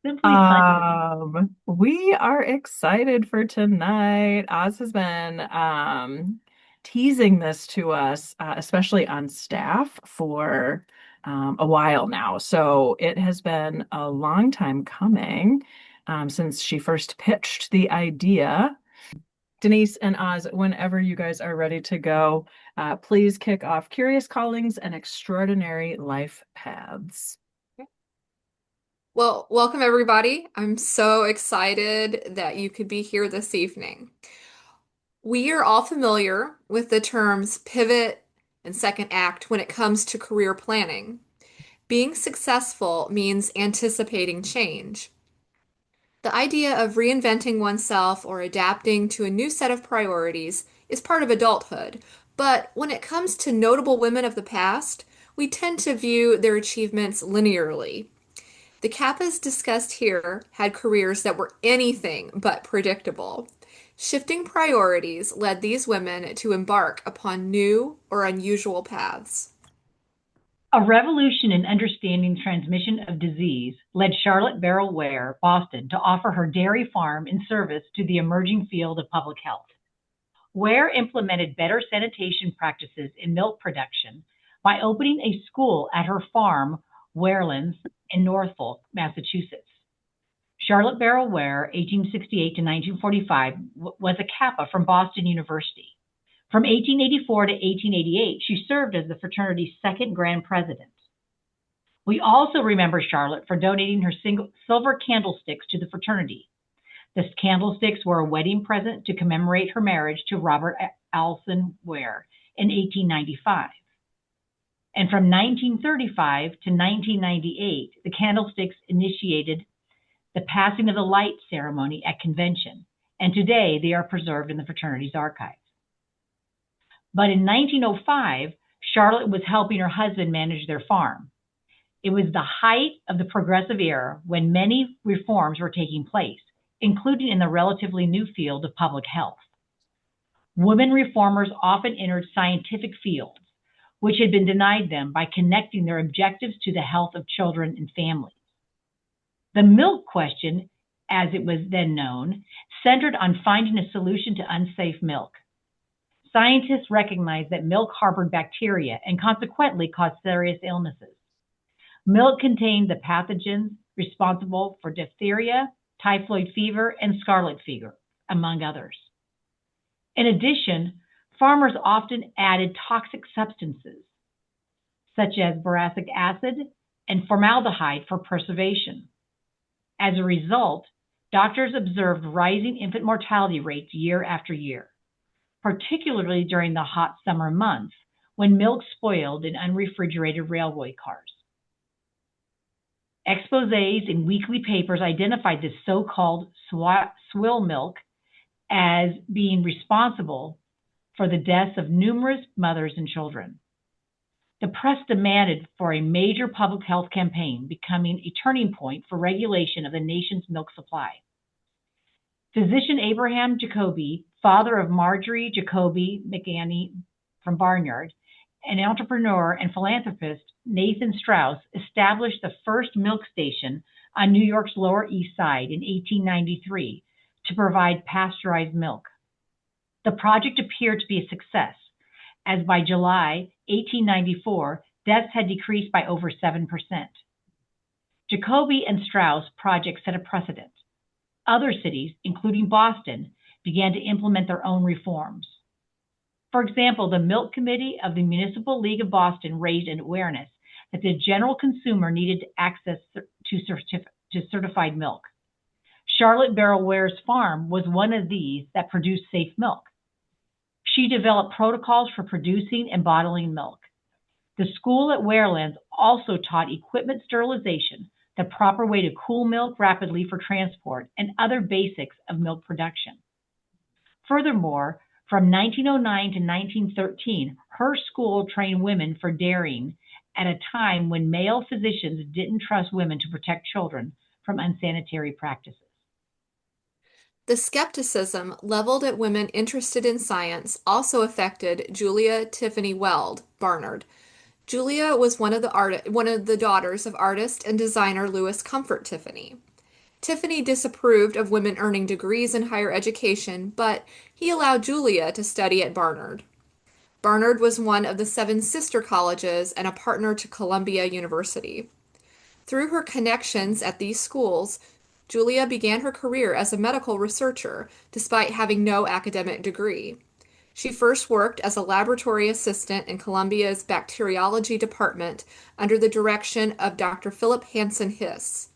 Simply Sunday. We are excited for tonight. Oz has been teasing this to us, especially on staff, for a while now. So it has been a long time coming since she first pitched the idea. Denise and Oz, whenever you guys are ready to go, please kick off Curious Callings and Extraordinary Life Paths. Well, welcome everybody. I'm so excited that you could be here this evening. We are all familiar with the terms pivot and second act when it comes to career planning. Being successful means anticipating change. The idea of reinventing oneself or adapting to a new set of priorities is part of adulthood, but when it comes to notable women of the past, we tend to view their achievements linearly. The Kappas discussed here had careers that were anything but predictable. Shifting priorities led these women to embark upon new or unusual paths. A revolution in understanding transmission of disease led Charlotte Barrell Ware, Boston, to offer her dairy farm in service to the emerging field of public health. Ware implemented better sanitation practices in milk production by opening a school at her farm, Warelands, in Norfolk, Massachusetts. Charlotte Barrell Ware, 1868 to 1945, was a Kappa from Boston University. From 1884 to 1888, she served as the fraternity's second grand president. We also remember Charlotte for donating her silver candlesticks to the fraternity. The candlesticks were a wedding present to commemorate her marriage to Robert Alson Ware in 1895. And from 1935 to 1998, the candlesticks initiated the passing of the light ceremony at convention, and today they are preserved in the fraternity's archives. But in 1905, Charlotte was helping her husband manage their farm. It was the height of the progressive era when many reforms were taking place, including in the relatively new field of public health. Women reformers often entered scientific fields, which had been denied them by connecting their objectives to the health of children and families. The milk question, as it was then known, centered on finding a solution to unsafe milk. Scientists recognized that milk harbored bacteria and consequently caused serious illnesses. Milk contained the pathogens responsible for diphtheria, typhoid fever, and scarlet fever, among others. In addition, farmers often added toxic substances, such as boracic acid and formaldehyde for preservation. As a result, doctors observed rising infant mortality rates year after year, particularly during the hot summer months when milk spoiled in unrefrigerated railway cars. Exposés in weekly papers identified this so-called swill milk as being responsible for the deaths of numerous mothers and children. The press demanded for a major public health campaign, becoming a turning point for regulation of the nation's milk supply. Physician Abraham Jacobi, father of Marjorie Jacobi McAney from Barnyard, and entrepreneur and philanthropist Nathan Strauss established the first milk station on New York's Lower East Side in 1893 to provide pasteurized milk. The project appeared to be a success, as by July 1894, deaths had decreased by over 7%. Jacobi and Strauss project set a precedent. Other cities, including Boston, began to implement their own reforms. For example, the Milk Committee of the Municipal League of Boston raised an awareness that the general consumer needed access to certified milk. Charlotte Barrell Ware's farm was one of these that produced safe milk. She developed protocols for producing and bottling milk. The school at Warelands also taught equipment sterilization, the proper way to cool milk rapidly for transport, and other basics of milk production. Furthermore, from 1909 to 1913, her school trained women for dairying at a time when male physicians didn't trust women to protect children from unsanitary practices. The skepticism leveled at women interested in science also affected Julia Tiffany Weld, Barnard. Julia was one of the daughters of artist and designer Louis Comfort Tiffany. Tiffany disapproved of women earning degrees in higher education, but he allowed Julia to study at Barnard. Barnard was one of the seven sister colleges and a partner to Columbia University. Through her connections at these schools, Julia began her career as a medical researcher, despite having no academic degree. She first worked as a laboratory assistant in Columbia's bacteriology department under the direction of Dr. Philip Hansen Hiss.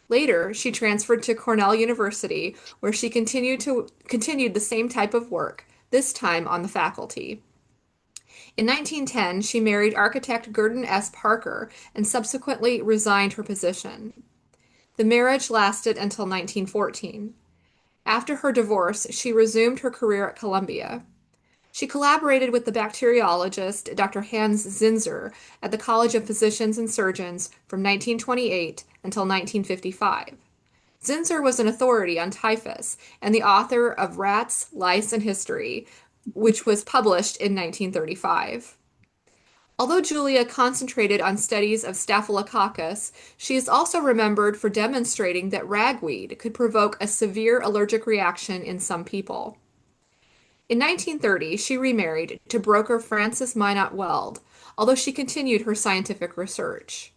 Later, she transferred to Cornell University, where she continued the same type of work, this time on the faculty. In 1910, she married architect Gurdon S. Parker and subsequently resigned her position. The marriage lasted until 1914. After her divorce, she resumed her career at Columbia. She collaborated with the bacteriologist Dr. Hans Zinser at the College of Physicians and Surgeons from 1928 until 1955. Zinser was an authority on typhus and the author of Rats, Lice, and History, which was published in 1935. Although Julia concentrated on studies of Staphylococcus, she is also remembered for demonstrating that ragweed could provoke a severe allergic reaction in some people. In 1930, she remarried to broker Francis Minot Weld, although she continued her scientific research.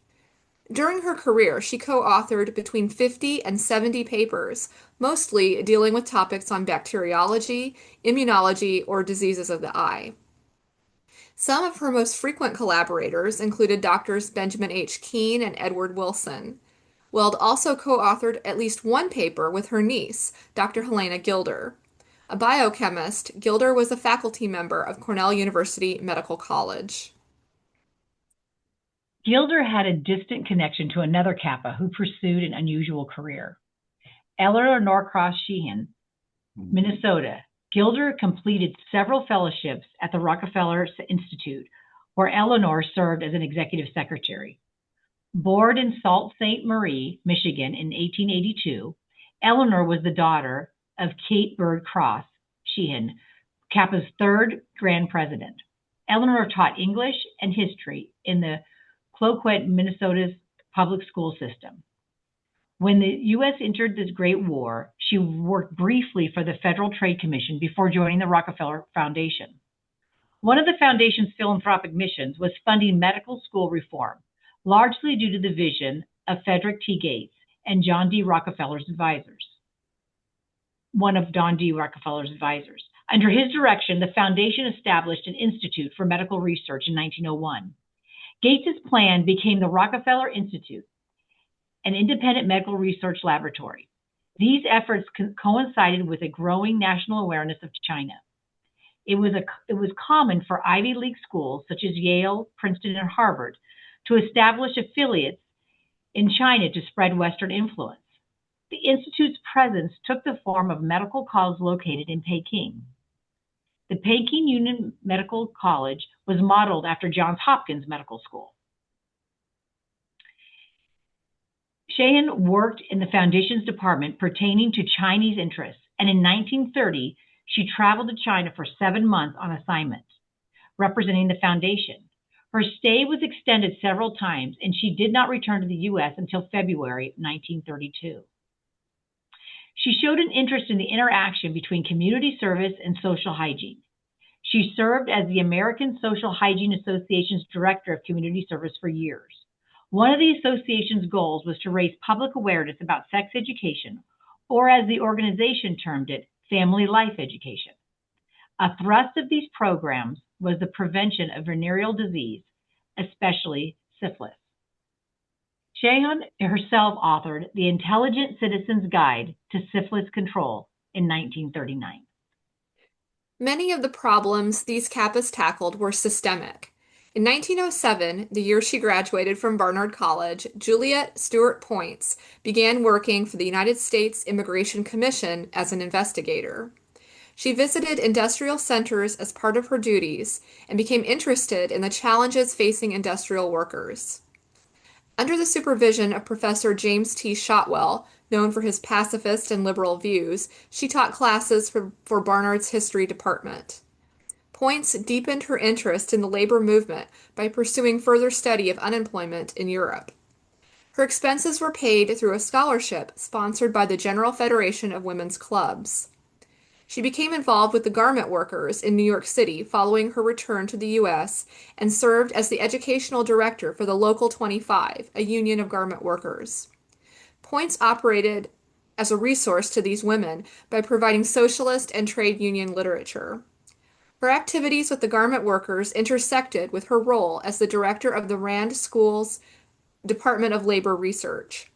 During her career, she co-authored between 50 and 70 papers, mostly dealing with topics on bacteriology, immunology, or diseases of the eye. Some of her most frequent collaborators included doctors Benjamin H. Keene and Edward Wilson. Weld also co-authored at least one paper with her niece, Dr. Helena Gilder. A biochemist, Gilder was a faculty member of Cornell University Medical College. Gilder had a distant connection to another Kappa who pursued an unusual career. Eleanor Norcross Sheehan, Minnesota. Gilder completed several fellowships at the Rockefeller Institute, where Eleanor served as an executive secretary. Born in Sault Ste. Marie, Michigan in 1882, Eleanor was the daughter of Kate Bird Cross Sheehan, Kappa's third grand president. Eleanor taught English and history in the Cloquet, Minnesota's public school system. When the U.S. entered the Great War, she worked briefly for the Federal Trade Commission before joining the Rockefeller Foundation. One of the foundation's philanthropic missions was funding medical school reform, largely due to the vision of Frederick T. Gates and John D. Rockefeller's advisors. One of John D. Rockefeller's advisors. Under his direction, the foundation established an institute for medical research in 1901. Gates's plan became the Rockefeller Institute, an independent medical research laboratory. These efforts coincided with a growing national awareness of China. It was common for Ivy League schools such as Yale, Princeton, and Harvard to establish affiliates in China to spread Western influence. The Institute's presence took the form of medical colleges located in Peking. The Peking Union Medical College was modeled after Johns Hopkins Medical School. Sheehan worked in the foundation's department pertaining to Chinese interests, and in 1930, she traveled to China for 7 months on assignment, representing the foundation. Her stay was extended several times, and she did not return to the U.S. until February 1932. She showed an interest in the interaction between community service and social hygiene. She served as the American Social Hygiene Association's Director of Community Service for years. One of the association's goals was to raise public awareness about sex education, or as the organization termed it, family life education. A thrust of these programs was the prevention of venereal disease, especially syphilis. Sheehan herself authored The Intelligent Citizen's Guide to Syphilis Control in 1939. Many of the problems these Kappas tackled were systemic. In 1907, the year she graduated from Barnard College, Juliet Stewart Points began working for the United States Immigration Commission as an investigator. She visited industrial centers as part of her duties and became interested in the challenges facing industrial workers. Under the supervision of Professor James T. Shotwell, known for his pacifist and liberal views, she taught classes for Barnard's history department. Points deepened her interest in the labor movement by pursuing further study of unemployment in Europe. Her expenses were paid through a scholarship sponsored by the General Federation of Women's Clubs. She became involved with the garment workers in New York City following her return to the U.S. and served as the educational director for the Local 25, a union of garment workers. Points operated as a resource to these women by providing socialist and trade union literature. Her activities with the garment workers intersected with her role as the director of the Rand School's Department of Labor Research.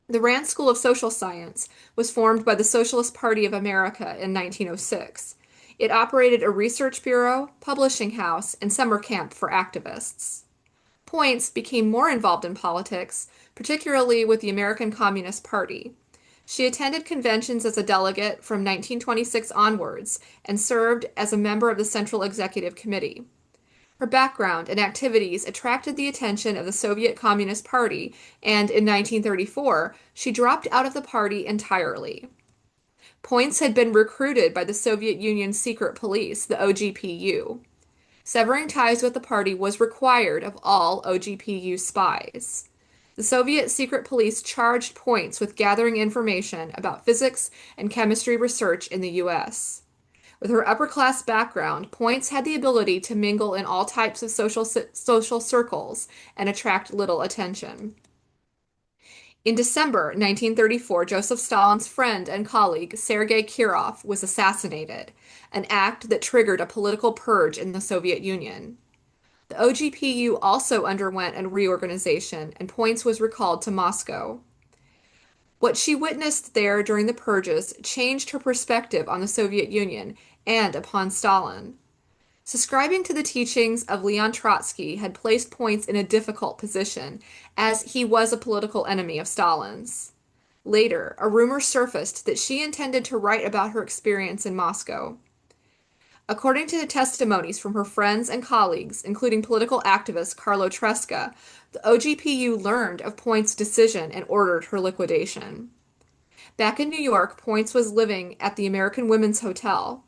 The Rand School of Social Science was formed by the Socialist Party of America in 1906. It operated a research bureau, publishing house, and summer camp for activists. Points became more involved in politics, particularly with the American Communist Party. She attended conventions as a delegate from 1926 onwards and served as a member of the Central Executive Committee. Her background and activities attracted the attention of the Soviet Communist Party, and in 1934, she dropped out of the party entirely. Points had been recruited by the Soviet Union's secret police, the OGPU. Severing ties with the party was required of all OGPU spies. The Soviet secret police charged Points with gathering information about physics and chemistry research in the U.S. With her upper-class background, Points had the ability to mingle in all types of social circles and attract little attention. In December 1934, Joseph Stalin's friend and colleague Sergei Kirov was assassinated, an act that triggered a political purge in the Soviet Union. The OGPU also underwent a reorganization, and Points was recalled to Moscow. What she witnessed there during the purges changed her perspective on the Soviet Union and upon Stalin. Subscribing to the teachings of Leon Trotsky had placed Points in a difficult position, as he was a political enemy of Stalin's. Later, a rumor surfaced that she intended to write about her experience in Moscow. According to the testimonies from her friends and colleagues, including political activist Carlo Tresca, the OGPU learned of Points' decision and ordered her liquidation. Back in New York, Points was living at the American Women's Hotel.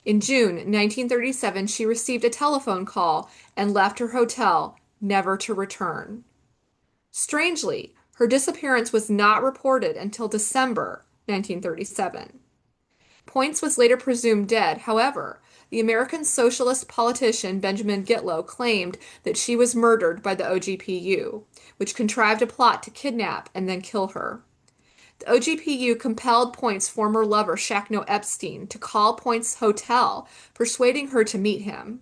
In June 1937, she received a telephone call and left her hotel, never to return. Strangely, her disappearance was not reported until December 1937. Points was later presumed dead. However, the American socialist politician Benjamin Gitlow claimed that she was murdered by the OGPU, which contrived a plot to kidnap and then kill her. The OGPU compelled Points' former lover Shackno Epstein to call Points' hotel, persuading her to meet him.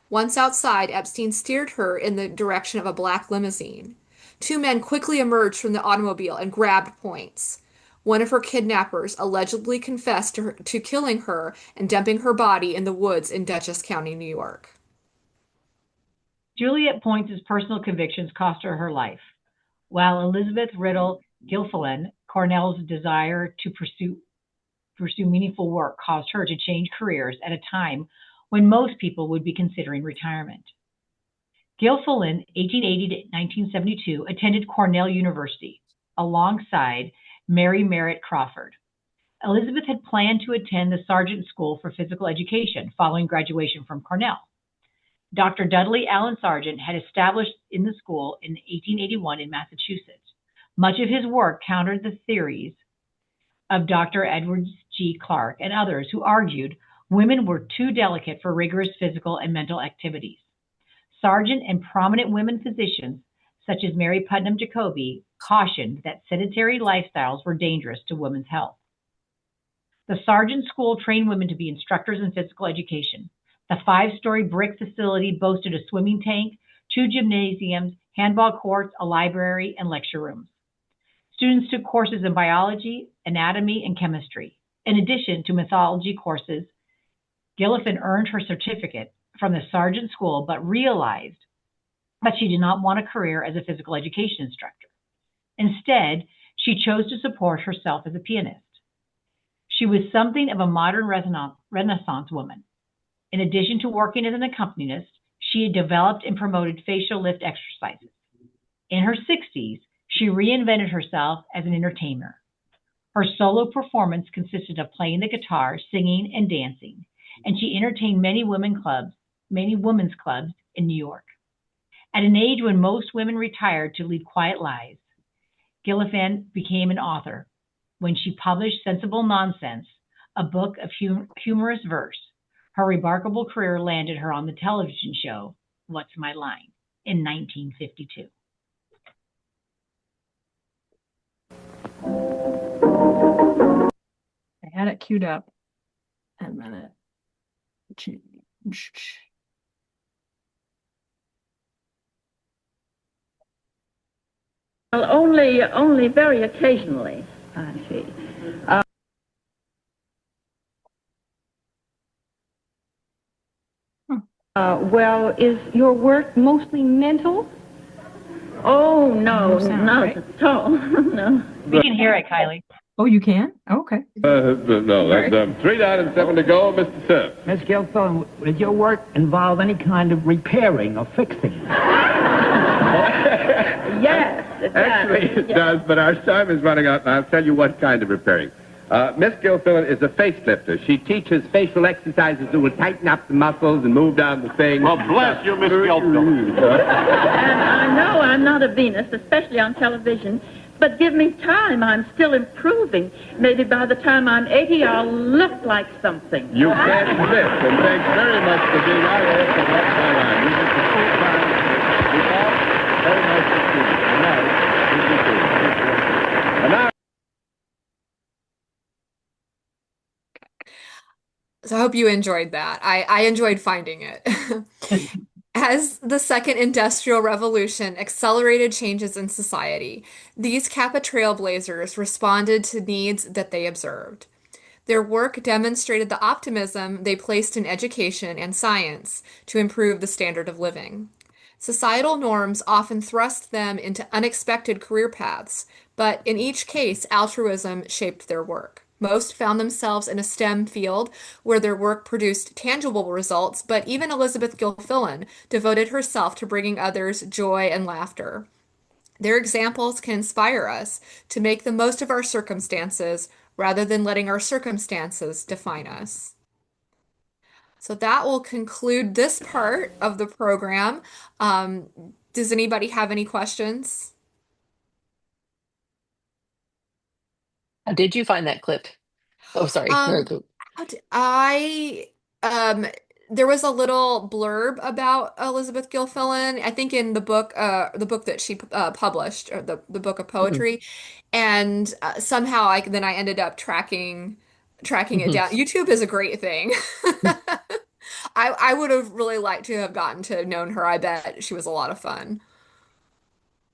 Once outside, Epstein steered her in the direction of a black limousine. Two men quickly emerged from the automobile and grabbed Points. One of her kidnappers allegedly confessed to killing her and dumping her body in the woods in Dutchess County, New York. Juliet Points' personal convictions cost her life, while Elizabeth Riddle Gilfillan Cornell's desire to pursue meaningful work caused her to change careers at a time when most people would be considering retirement. Gilfillan, 1880 to 1972, attended Cornell University alongside Mary Merritt Crawford. Elizabeth had planned to attend the Sargent School for Physical Education following graduation from Cornell. Dr. Dudley Allen Sargent had established in the school in 1881 in Massachusetts. Much of his work countered the theories of Dr. Edward G. Clark and others who argued women were too delicate for rigorous physical and mental activities. Sargent and prominent women physicians, such as Mary Putnam Jacobi, cautioned that sedentary lifestyles were dangerous to women's health. The Sargent School trained women to be instructors in physical education. The 5-story brick facility boasted a swimming tank, 2 gymnasiums, handball courts, a library, and lecture rooms. Students took courses in biology, anatomy, and chemistry. In addition to mythology courses, Gilfillan earned her certificate from the Sargent School, but realized that she did not want a career as a physical education instructor. Instead, she chose to support herself as a pianist. She was something of a modern Renaissance woman. In addition to working as an accompanist, she had developed and promoted facial lift exercises. In her 60s, she reinvented herself as an entertainer. Her solo performance consisted of playing the guitar, singing, and dancing, and she entertained many women's clubs in New York. At an age when most women retired to lead quiet lives, Gilliland became an author. When she published Sensible Nonsense, a book of humorous verse, her remarkable career landed her on the television show What's My Line in 1952. I had it queued up. A minute. Well, only very occasionally. I see. Well, is your work mostly mental? Oh, no, sound, not right? at all. No. We can hear it, Kylie. Oh, you can? Okay. No, that's 3 down and 7 to go, Mr. Sims. Miss Gilfillan, does your work involve any kind of repairing or fixing? Yes, it does. Actually, it does, but our time is running out, and I'll tell you what kind of repairing. Miss Gilfillan is a facelifter. She teaches facial exercises that will tighten up the muscles and move down the thing. Well, bless you, Miss Gilfillan. And I know I'm not a Venus, especially on television, but give me time. I'm still improving. Maybe by the time I'm 80, I'll look like something. You can't miss, and thanks very much for being our host of What's My Line. You did the full time. We all very much appreciate it. And now, and now. So I hope you enjoyed that. I enjoyed finding it. As the Second Industrial Revolution accelerated changes in society, these Kappa trailblazers responded to needs that they observed. Their work demonstrated the optimism they placed in education and science to improve the standard of living. Societal norms often thrust them into unexpected career paths, but in each case, altruism shaped their work. Most found themselves in a STEM field where their work produced tangible results, but even Elizabeth Gilfillan devoted herself to bringing others joy and laughter. Their examples can inspire us to make the most of our circumstances rather than letting our circumstances define us. So that will conclude this part of the program. Does anybody have any questions? How did you find that clip? Oh, sorry. Um, I there was a little blurb about Elizabeth Gilfillan, I think in the book that she published, or the book of Mhm. poetry, and somehow I ended up tracking it Mhm. down. YouTube is a great thing. I would have really liked to have gotten to known her. I bet she was a lot of fun.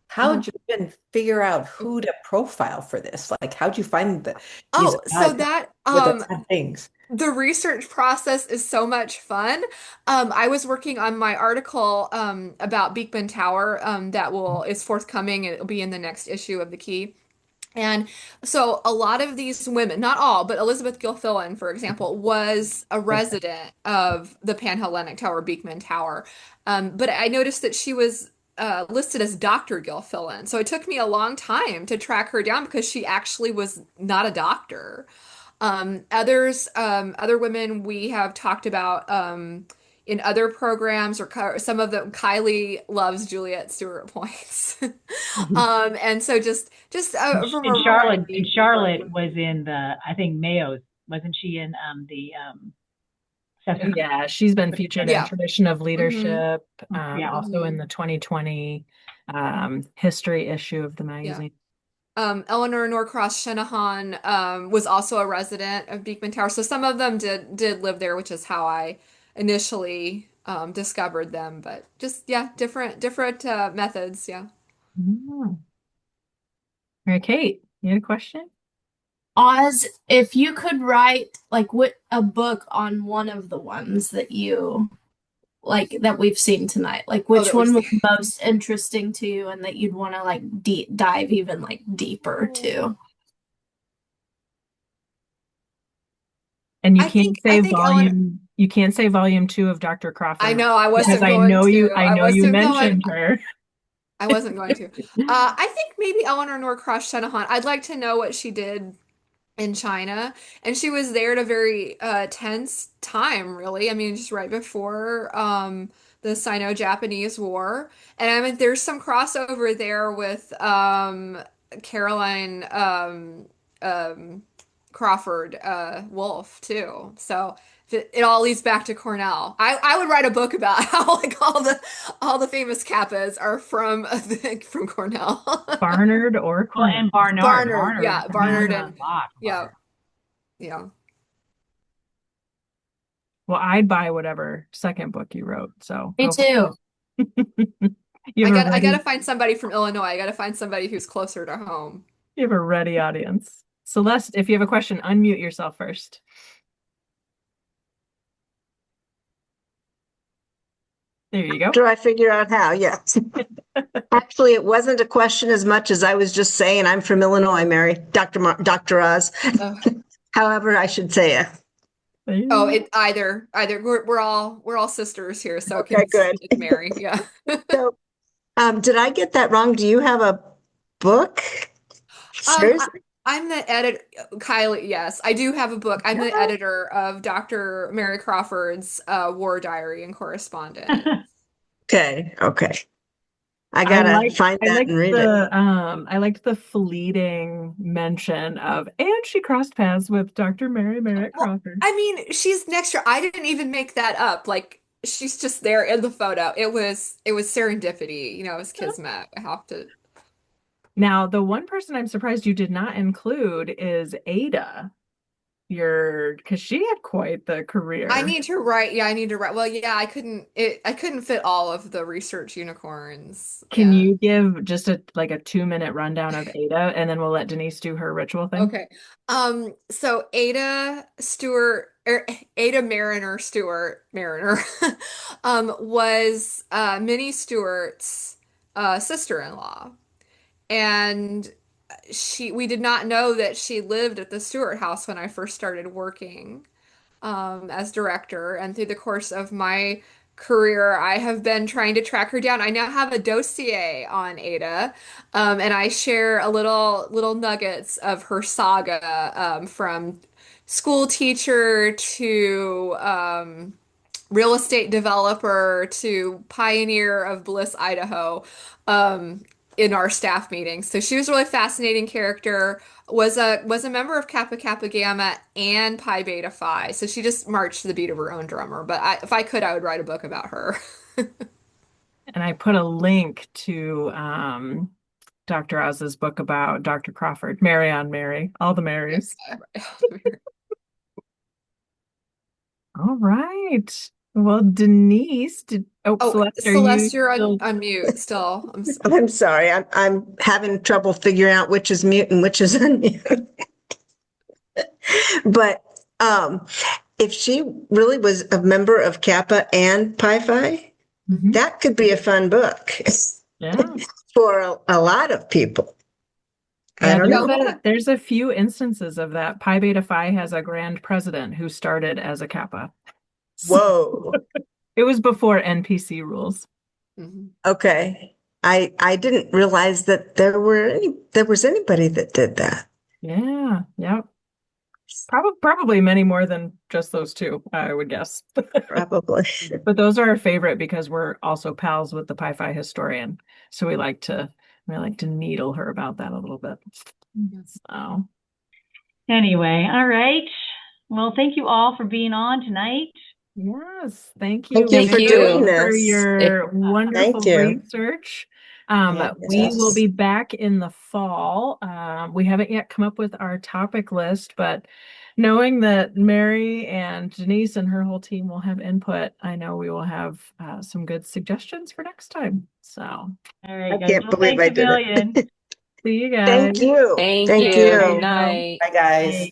How'd you even figure out who to profile for this? Like, how'd you find these Oh, so that with the odd things? the research process is so much fun. I was working on my article about Beekman Tower that will is forthcoming and it'll be in the next issue of the Key. And so a lot of these women, not all, but Elizabeth Gilfillan, for example, was a resident of the Panhellenic Tower, Beekman Tower. But I noticed that she was listed as Dr. Gilfillan. So it took me a long time to track her down because she actually was not a doctor. Other women we have talked about in other programs, or some of them, Kylie loves Juliet Stewart Points. And so just from a And Charlotte, variety. and Charlotte was in I think Mayo's, wasn't she in the Yeah, she's been featured in Yeah. Tradition of Mhm. Leadership, Yeah. also in the 2020 history issue of the magazine. Eleanor Norcross Shenahan was also a resident of Beekman Tower. So some of them did live there, which is how I initially discovered them. But just yeah, different methods. Yeah. Oh. All right, Kate, you had a question? Oz, if you could write like what a book on one of the ones that you like that we've seen tonight, like Oh, which that we've one was seen. most interesting to you and that you'd want to like dive even like deeper to? And I think Eleanor. you can't say volume 2 of Dr. I Crawford know I because wasn't going to. I I know you wasn't going. mentioned her. I wasn't going to. I think maybe Eleanor Norcross Shenahan. I'd like to know what she did in China. And she was there at a very tense time, really. I mean, just right before the Sino-Japanese War. And I mean, there's some crossover there with Caroline Crawford Wolf too. So it all leads back to Cornell. I would write a book about how like all the famous Kappas are from Cornell. Barnard or Well, Cornell? and Barnard. Barnard, yeah, I mean, Barnard there's and a lot. yeah, yeah. Well, I'd buy whatever second book you wrote. So Me go for too. it. You have I gotta find somebody from Illinois. I gotta find somebody who's closer to home. you have a ready audience. Celeste, if you have a question, unmute yourself first. There you go. After I figure out how, yes. Actually, it wasn't a question as much as I was just saying I'm from Illinois, Mary, Dr. Oz. Oh, However, I should say it. it either we're all sisters here, so Okay, good. it's Mary. Yeah. So, did I get that wrong? Do you have a book? Seriously? I'm the editor, Kylie. Yes, I do have a book. I'm the editor of Dr. Mary Crawford's War Diary and Correspondence. Okay. I gotta find that and read it. I liked the fleeting mention of, and she crossed paths with Dr. Mary Merritt Crawford. I mean, she's next year. I didn't even make that up. Like she's just there in the photo. It was serendipity. It was kismet. I have to. Now, the one person I'm surprised you did not include is Ada. Because she had quite the career. I need to write. Yeah, I need to write. Well, yeah, I couldn't fit all of the research unicorns. Can you give just a 2-minute rundown of Ada, and then we'll let Denise do her ritual thing? Okay. So Ada Mariner Stewart Mariner was Minnie Stewart's sister-in-law. And we did not know that she lived at the Stewart house when I first started working as director. And through the course of my career, I have been trying to track her down. I now have a dossier on Ada, and I share a little nuggets of her saga from school teacher to real estate developer to pioneer of Bliss, Idaho. In our staff meetings. So she was a really fascinating character, was a member of Kappa Kappa Gamma and Pi Beta Phi. So she just marched to the beat of her own drummer. But if I could, I would write a book about her. And I put a link to Dr. Oz's book about Dr. Crawford, Mary on Mary, all the Marys. All right. Well, Denise, Celeste, you're on mute still. I'm sorry. I'm having trouble figuring out which is mute and which is unmute. But if she really was a member of Kappa and Pi Phi, that could be a fun book. Yeah. For a lot of people. I don't know. There's a few instances of that. Pi Beta Phi has a grand president who started as a Kappa. Whoa. It was before NPC rules. Okay. I didn't realize that there was anybody that did that. Yeah. Yep. Probably many more than just those two, I would guess. Probably. But those are our favorite because we're also pals with the Pi Phi historian. So we like to needle her about that a little bit. So anyway, all right. Well, thank you all for being on tonight. Yes, thank you. Thank you for doing this. For your wonderful research. We will be back in the fall. We haven't yet come up with our topic list, but knowing that Mary and Denise and her whole team will have input, I know we will have some good suggestions for next time. So, all right, I can't believe I did it. See you guys. Thank you. Thank you. Good night. Bye, guys.